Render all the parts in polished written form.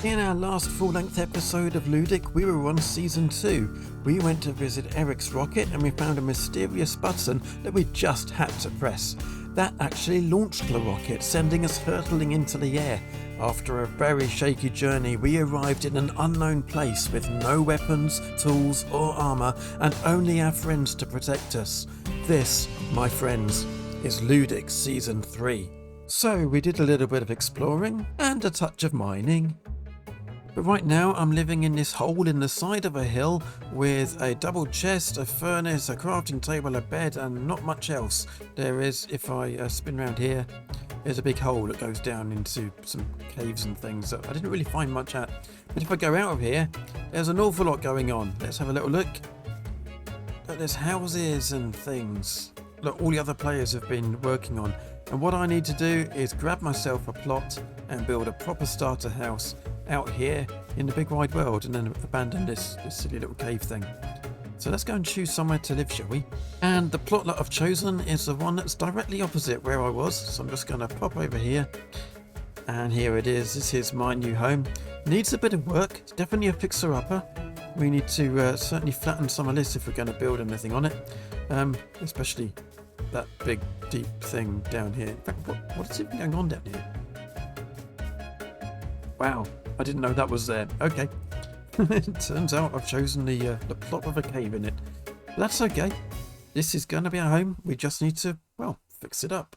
In our last full-length episode of Ludic, we were on Season 2. We went to visit Eric's rocket and we found a mysterious button that we just had to press. That actually launched the rocket, sending us hurtling into the air. After a very shaky journey, we arrived in an unknown place with no weapons, tools or armour, and only our friends to protect us. This, my friends, is Ludic Season 3. So we did a little bit of exploring and a touch of mining. But right now I'm living in this hole in the side of a hill with a double chest, a furnace, a crafting table, a bed and not much else. There is, if I spin around here, there's a big hole that goes down into some caves and things that I didn't really find much at. But if I go out of here, there's an awful lot going on. Let's have a little look. Look, there's houses and things that all the other players have been working on. And what I need to do is grab myself a plot and build a proper starter house out here in the big wide world and then abandon this silly little cave thing. So let's go and choose somewhere to live, shall we? And the plot that I've chosen is the one that's directly opposite where I was. So I'm just going to pop over here. And here it is. This is my new home. Needs a bit of work. It's definitely a fixer-upper. We need to certainly flatten some of this if we're going to build anything on it. Especially that big deep thing down here. In fact, what is even going on down here? Wow, I didn't know that was there. Okay. It turns out I've chosen the plot of a cave in it. But that's okay. This is going to be our home. We just need to, well, fix it up.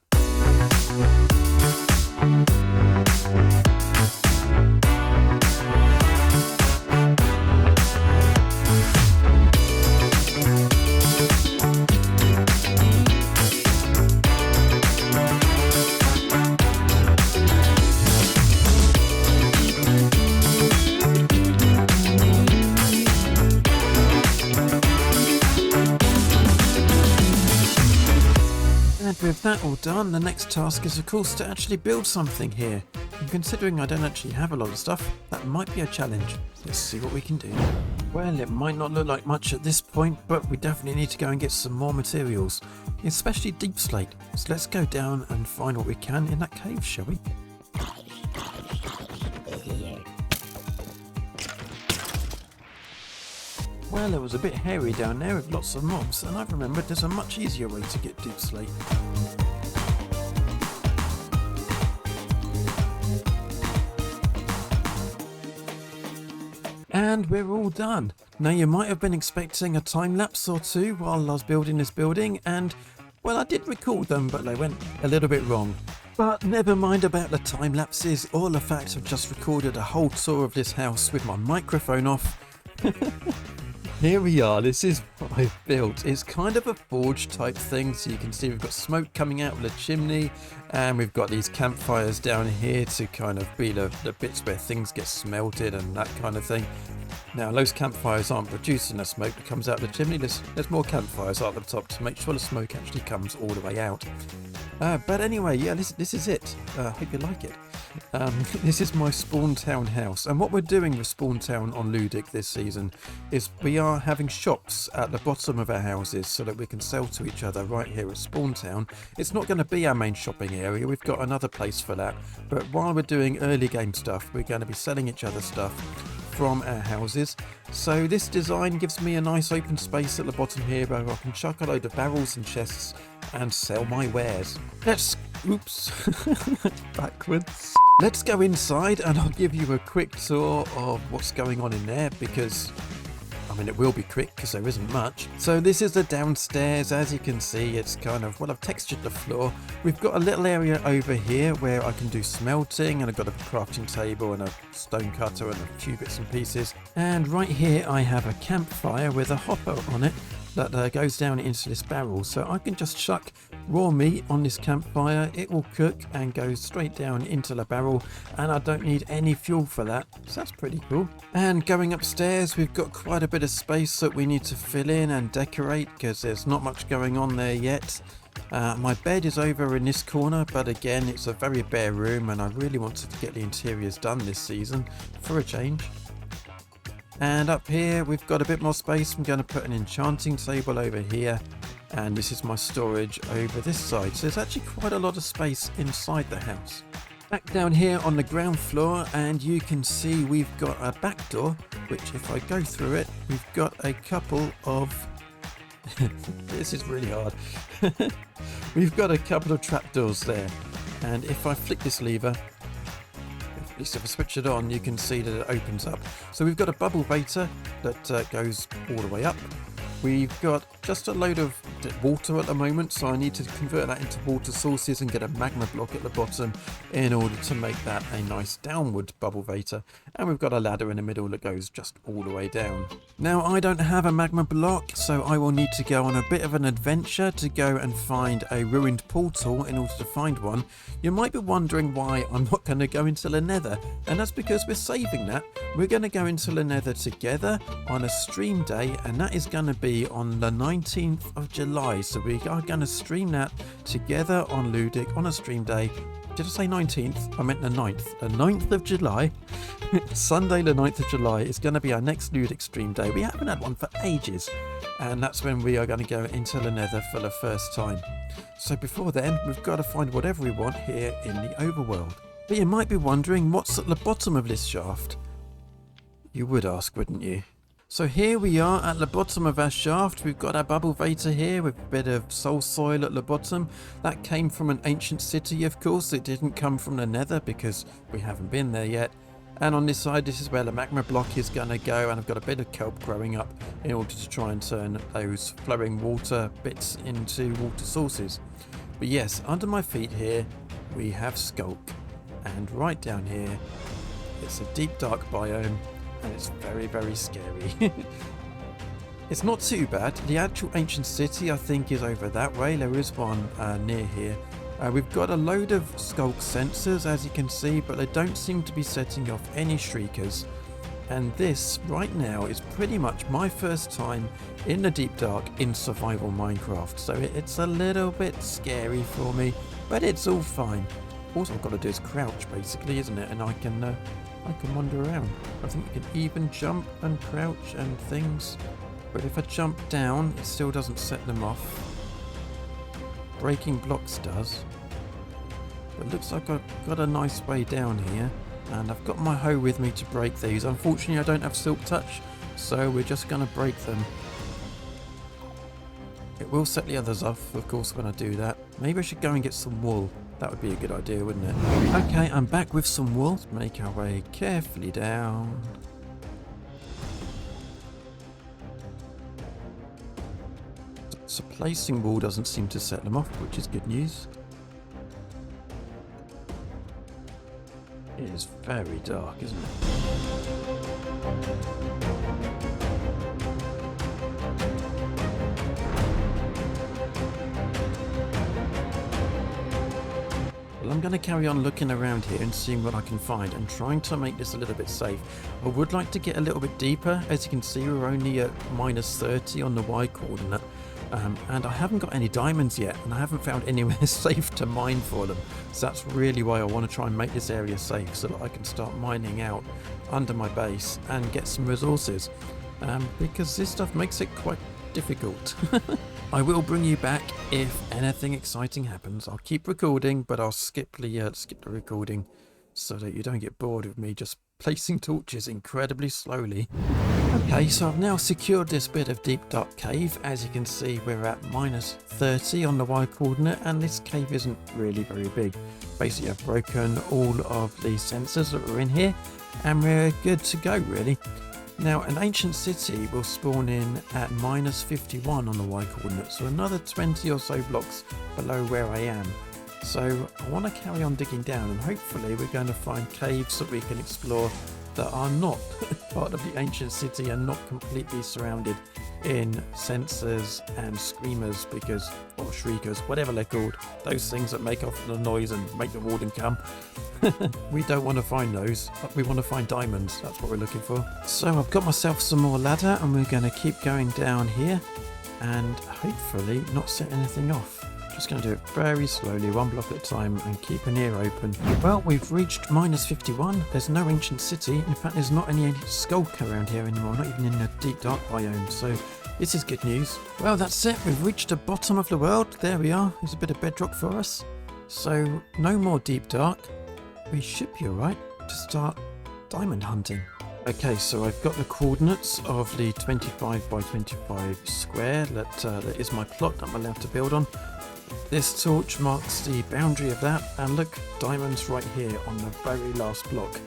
With that all done, the next task is of course to actually build something here. And considering I don't actually have a lot of stuff, that might be a challenge. Let's see what we can do. Well, it might not look like much at this point, but we definitely need to go and get some more materials, especially deep slate. So let's go down and find what we can in that cave, shall we? Well, it was a bit hairy down there with lots of mobs, and I've remembered there's a much easier way to get deep slate. And we're all done. Now you might have been expecting a time lapse or two while I was building this building, and well, I did record them, but they went a little bit wrong. But never mind about the time lapses or the fact I've just recorded a whole tour of this house with my microphone off. Here we are, this is what I've built. It's kind of a forge type thing, so you can see we've got smoke coming out of the chimney and we've got these campfires down here to kind of be the bits where things get smelted and that kind of thing. Now those campfires aren't producing the smoke that comes out of the chimney, there's more campfires at the top to make sure the smoke actually comes all the way out. But anyway, yeah, this is it. Hope you like it. This is my Spawn Town house, and what we're doing with Spawn Town on Ludic this season is we are having shops at the bottom of our houses so that we can sell to each other right here at Spawn Town. It's not going to be our main shopping area, we've got another place for that, but while we're doing early game stuff we're going to be selling each other stuff from our houses. So this design gives me a nice open space at the bottom here where I can chuck a load of barrels and chests and sell my wares. Backwards. Let's go inside and I'll give you a quick tour of what's going on in there because, I mean, it will be quick because there isn't much. So this is the downstairs. As you can see, it's kind of, well, I've textured the floor. We've got a little area over here where I can do smelting, and I've got a crafting table and a stone cutter and a few bits and pieces. And right here I have a campfire with a hopper on it that goes down into this barrel, so I can just chuck raw meat on this campfire, it will cook and go straight down into the barrel, and I don't need any fuel for that, so that's pretty cool. And going upstairs we've got quite a bit of space that we need to fill in and decorate because there's not much going on there yet. My bed is over in this corner, but again it's a very bare room and I really wanted to get the interiors done this season for a change. And up here we've got a bit more space. I'm going to put an enchanting table over here, and this is my storage over this side, so there's actually quite a lot of space inside the house. Back down here on the ground floor, and you can see we've got a back door, which if I go through it, we've got a couple of... this is really hard. We've got a couple of trapdoors there, and if I flick this lever, at least if I switch it on, you can see that it opens up. So we've got a bubble vator that goes all the way up. We've got just a load of water at the moment, so I need to convert that into water sources and get a magma block at the bottom in order to make that a nice downward bubble vator. And we've got a ladder in the middle that goes just all the way down. Now, I don't have a magma block, so I will need to go on a bit of an adventure to go and find a ruined portal in order to find one. You might be wondering why I'm not going to go into the nether, and that's because we're saving that. We're going to go into the nether together on a stream day, and that is going to be on the 19th of July. So we are going to stream that together on Ludic on a stream day. Did I say 19th? I meant the 9th. The 9th of July. Sunday the 9th of July is going to be our next Ludic stream day. We haven't had one for ages. And that's when we are going to go into the nether for the first time. So before then, we've got to find whatever we want here in the overworld. But you might be wondering what's at the bottom of this shaft. You would ask, wouldn't you? So here we are at the bottom of our shaft. We've got our bubble vator here with a bit of soul soil at the bottom. That came from an ancient city, of course. It didn't come from the nether because we haven't been there yet. And on this side, this is where the magma block is going to go. And I've got a bit of kelp growing up in order to try and turn those flowing water bits into water sources. But yes, under my feet here, we have Skulk. And right down here, it's a deep dark biome. And it's very, very scary. It's not too bad. The actual ancient city, I think, is over that way. There is one near here. We've got a load of Skulk sensors, as you can see, but they don't seem to be setting off any shriekers. And this, right now, is pretty much my first time in the deep dark in survival Minecraft. So it's a little bit scary for me, but it's all fine. All I've got to do is crouch, basically, isn't it? And I can wander around. I think you can even jump and crouch and things. But if I jump down, it still doesn't set them off. Breaking blocks does. But it looks like I've got a nice way down here. And I've got my hoe with me to break these. Unfortunately, I don't have silk touch, so we're just going to break them. It will set the others off, of course, when I do that. Maybe I should go and get some wool. That would be a good idea, wouldn't it? Okay, I'm back with some wool. Make our way carefully down. So placing wool doesn't seem to set them off, which is good news. It is very dark, isn't it? Well, I'm going to carry on looking around here and seeing what I can find and trying to make this a little bit safe. I would like to get a little bit deeper. As you can see, we're only at -30 on the Y coordinate. And I haven't got any diamonds yet, and I haven't found anywhere safe to mine for them. So that's really why I want to try and make this area safe, so that I can start mining out under my base and get some resources. Because this stuff makes it quite difficult. I will bring you back if anything exciting happens. I'll keep recording, but I'll skip the recording so that you don't get bored of me just placing torches incredibly slowly. Okay, so I've now secured this bit of deep dark cave. As you can see, we're at -30 on the Y coordinate, and this cave isn't really very big. Basically, I've broken all of the sensors that were in here, and we're good to go, really. Now, an ancient city will spawn in at -51 on the Y coordinate, so another 20 or so blocks below where I am. So I want to carry on digging down, and hopefully we're going to find caves that we can explore that are not part of the ancient city and not completely surrounded in sensors and screamers, because, or shriekers, whatever they're called, those things that make off the noise and make the warden come. We don't want to find those, but we want to find diamonds. That's what we're looking for. So I've got myself some more ladder, and we're going to keep going down here and hopefully not set anything off. Just going to do it very slowly, one block at a time, and keep an ear open. Well, we've reached -51. There's no ancient city. In fact, there's not any Skulk around here anymore, not even in the deep dark biome. So this is good news. Well, that's it. We've reached the bottom of the world. There we are. There's a bit of bedrock for us. So no more deep dark. we should be alright to start diamond hunting. Okay, so I've got the coordinates of the 25 by 25 square. That is my plot that I'm allowed to build on. This torch marks the boundary of that, and look, diamonds right here on the very last block,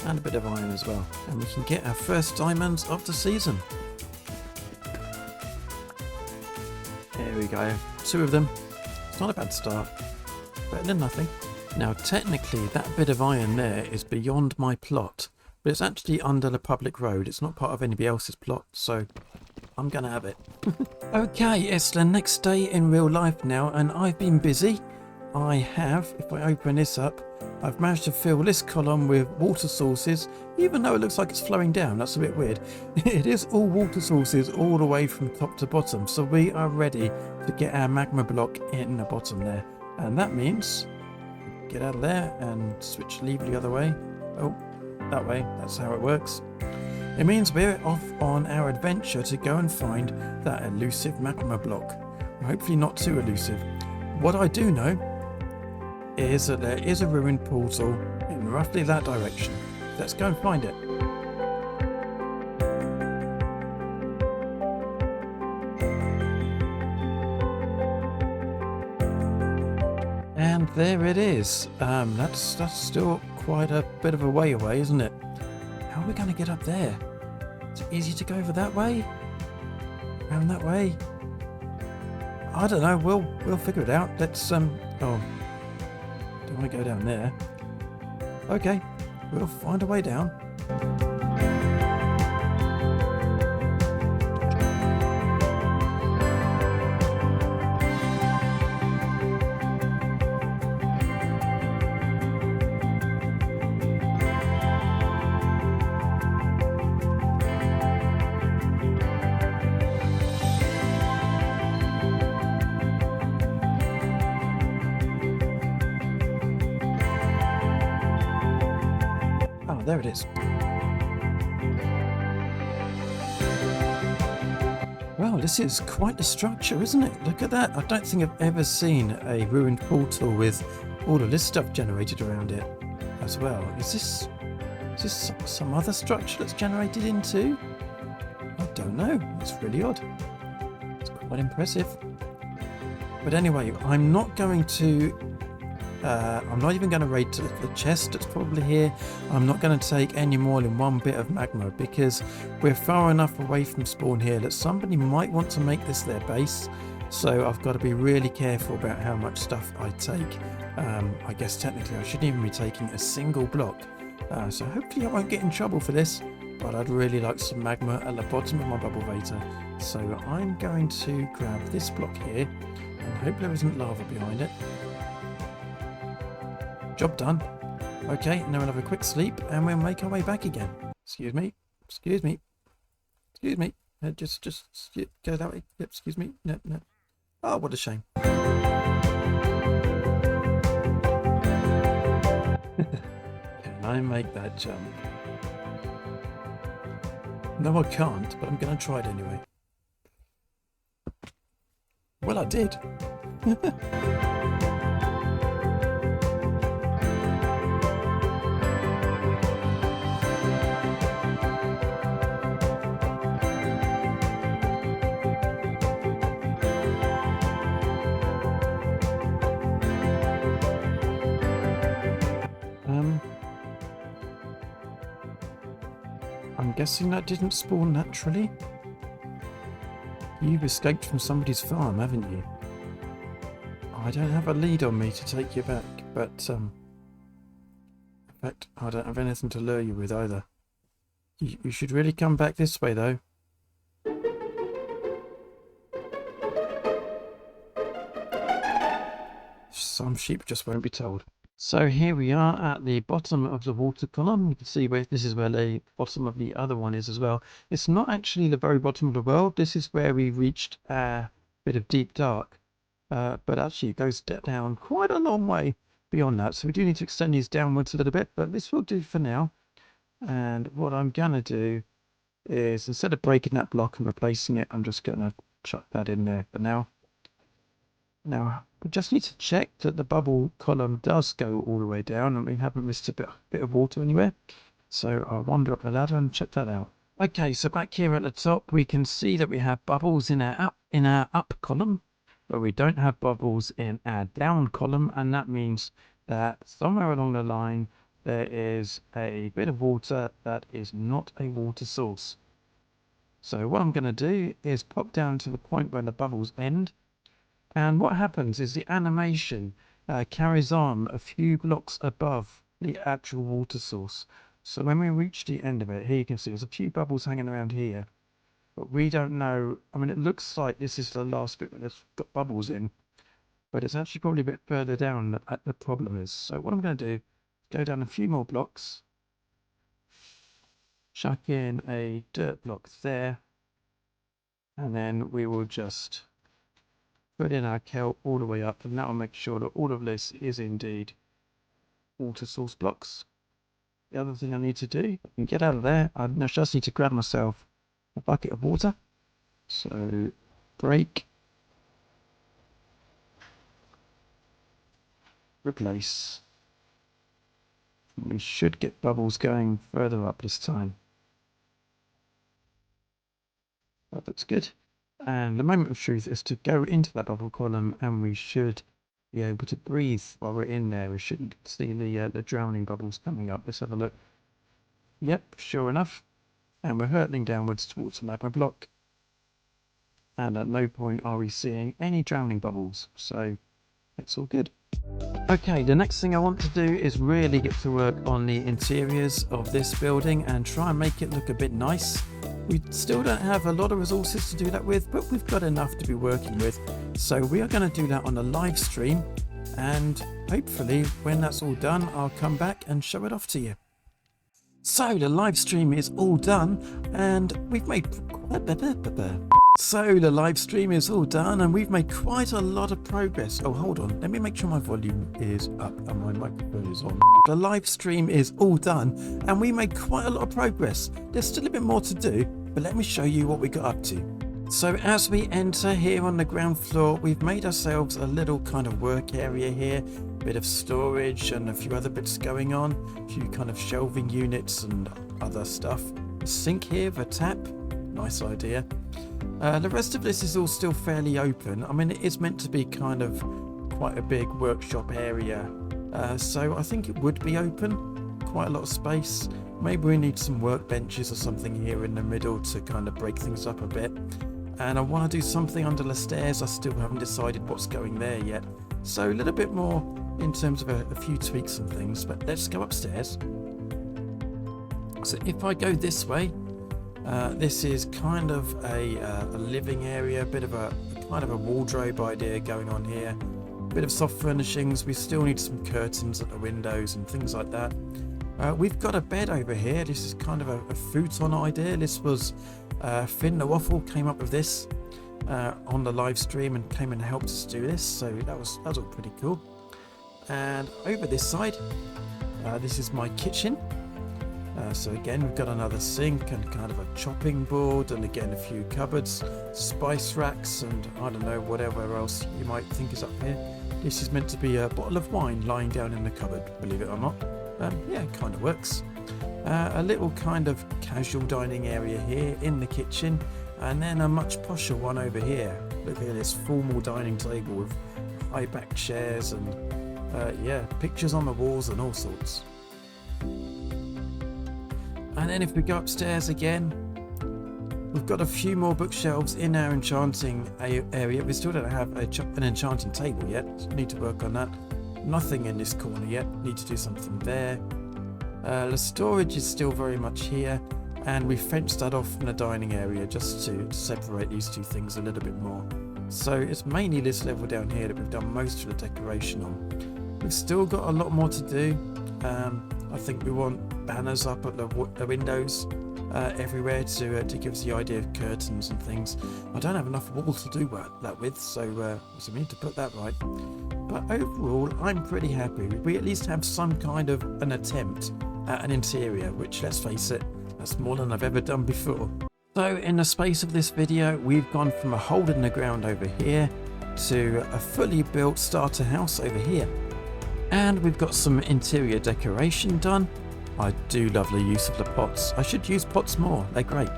and a bit of iron as well. And we can get our first diamonds of the season. There we go, 2 of them. It's not a bad start, better than nothing. Now technically that bit of iron there is beyond my plot, but it's actually under the public road. It's not part of anybody else's plot, so I'm gonna have it. Okay, it's the next day in real life now, and I've been busy. I have, if I open this up, I've managed to fill this column with water sources, even though it looks like it's flowing down. That's a bit weird. It is all water sources all the way from top to bottom, so we are ready to get our magma block in the bottom there. And that means, get out of there and switch leave the other way. Oh, that way, that's how it works. It means we're off on our adventure to go and find that elusive magma block. Hopefully not too elusive. What I do know is that there is a ruined portal in roughly that direction. Let's go and find it. And there it is. That's still quite a bit of a way away, isn't it? How are we going to get up there? Is it easy to go over that way? Around that way? I don't know. We'll figure it out. Let's oh, don't want to go down there. Okay, we'll find a way down. There it is. Well, this is quite a structure, isn't it? Look at that. I don't think I've ever seen a ruined portal with all of this stuff generated around it as well. Is this some other structure that's generated into? I don't know. It's really odd. It's quite impressive. But anyway, I'm not going to I'm not even going to raid the chest that's probably here. I'm not going to take any more than 1 bit of magma because we're far enough away from spawn here that somebody might want to make this their base. So I've got to be really careful about how much stuff I take. I guess technically I shouldn't even be taking a single block. So hopefully I won't get in trouble for this. But I'd really like some magma at the bottom of my bubble vator. So I'm going to grab this block here and hope there isn't lava behind it. Job done. Okay, now we'll have a quick sleep and we'll make our way back again. Excuse me. Excuse me. Excuse me. Just go that way. Yep, excuse me. No. Oh, what a shame. Can I make that jump? No, I can't, but I'm going to try it anyway. Well, I did. I'm guessing that didn't spawn naturally. You've escaped from somebody's farm, haven't you? I don't have a lead on me to take you back, but in fact, I don't have anything to lure you with either. You should really come back this way, though. Some sheep just won't be told. So here we are at the bottom of the water column. You can see where this is where the bottom of the other one is as well. It's not actually the very bottom of the world. This is where we reached a bit of deep dark. But actually it goes down quite a long way beyond that. So we do need to extend these downwards a little bit, but this will do for now. And what I'm going to do is, instead of breaking that block and replacing it, I'm just going to chuck that in there for now. Now, we just need to check that the bubble column does go all the way down and we haven't missed a bit of water anywhere. So I'll wander up the ladder and check that out. Okay, so back here at the top, we can see that we have bubbles in our up column, but we don't have bubbles in our down column, and that means that somewhere along the line there is a bit of water that is not a water source. So what I'm going to do is pop down to the point where the bubbles end, and what happens is the animation carries on a few blocks above the actual water source. So when we reach the end of it, here you can see there's a few bubbles hanging around here, but we don't know. I mean, it looks like this is the last bit where there's got bubbles in, but it's actually probably a bit further down that the problem is. So what I'm going to do, go down a few more blocks, chuck in a dirt block there, and then we will just put in our kelp all the way up, and that will make sure that all of this is indeed water source blocks. The other thing I need to do, I can get out of there, I just need to grab myself a bucket of water. So, break, replace. We should get bubbles going further up this time. That looks good. And the moment of truth is to go into that bubble column, and we should be able to breathe while we're in there. We shouldn't see the drowning bubbles coming up. Let's have a look. Yep, sure enough. And we're hurtling downwards towards the magma block. And at no point are we seeing any drowning bubbles. So it's all good. Okay, the next thing I want to do is really get to work on the interiors of this building and try and make it look a bit nice. We still don't have a lot of resources to do that with, but we've got enough to be working with. So we are going to do that on a live stream, and hopefully when that's all done, I'll come back and show it off to you. So the live stream is all done, and we've made quite a lot of progress. Oh, hold on. Let me make sure my volume is up and my microphone is on. The live stream is all done, and we made quite a lot of progress. There's still a bit more to do, but let me show you what we got up to. So as we enter here on the ground floor, we've made ourselves a little kind of work area here, a bit of storage and a few other bits going on, a few kind of shelving units and other stuff. A sink here, the tap, nice idea. The rest of this is all still fairly open. I mean, it is meant to be kind of quite a big workshop area, so I think it would be open, quite a lot of space. Maybe we need some workbenches or something here in the middle to kind of break things up a bit. And I want to do something under the stairs. I still haven't decided what's going there yet. So a little bit more in terms of a few tweaks and things, but let's go upstairs. So if I go this way, this is kind of a living area, a bit of a kind of a wardrobe idea going on here. A bit of soft furnishings. We still need some curtains at the windows and things like that. We've got a bed over here. This is kind of a futon idea. This was Finn the Waffle came up with this on the live stream and came and helped us do this, so that was all pretty cool. And over this side, this is my kitchen. So again, we've got another sink and kind of a chopping board, and again a few cupboards, spice racks, and I don't know, whatever else you might think is up here. This is meant to be a bottle of wine lying down in the cupboard, believe it or not. Yeah, it kind of works. A little kind of casual dining area here in the kitchen, and then a much posher one over here. Look at this formal dining table with high back chairs and yeah, pictures on the walls and all sorts. And then if we go upstairs again, we've got a few more bookshelves in our enchanting area. We still don't have an enchanting table yet, so we need to work on that. Nothing in this corner yet, need to do something there. The storage is still very much here, and we fenced that off from the dining area just to separate these two things a little bit more. So it's mainly this level down here that we've done most of the decoration on. We've still got a lot more to do. I think we want banners up at the windows everywhere to give us the idea of curtains and things. I don't have enough wall to do that with, so we need to put that right. But overall, I'm pretty happy. We at least have some kind of an attempt at an interior, which, let's face it, that's more than I've ever done before. So in the space of this video, we've gone from a hole in the ground over here to a fully built starter house over here. And we've got some interior decoration done. I do love the use of the pots. I should use pots more, they're great.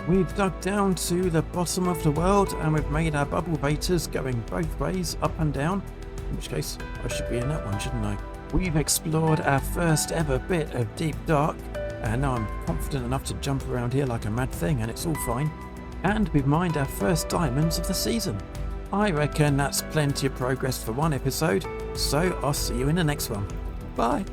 We've dug down to the bottom of the world and we've made our bubble baiters going both ways, up and down. In which case, I should be in that one, shouldn't I? We've explored our first ever bit of deep dark, and now I'm confident enough to jump around here like a mad thing, and it's all fine. And we've mined our first diamonds of the season. I reckon that's plenty of progress for one episode, so I'll see you in the next one. Bye!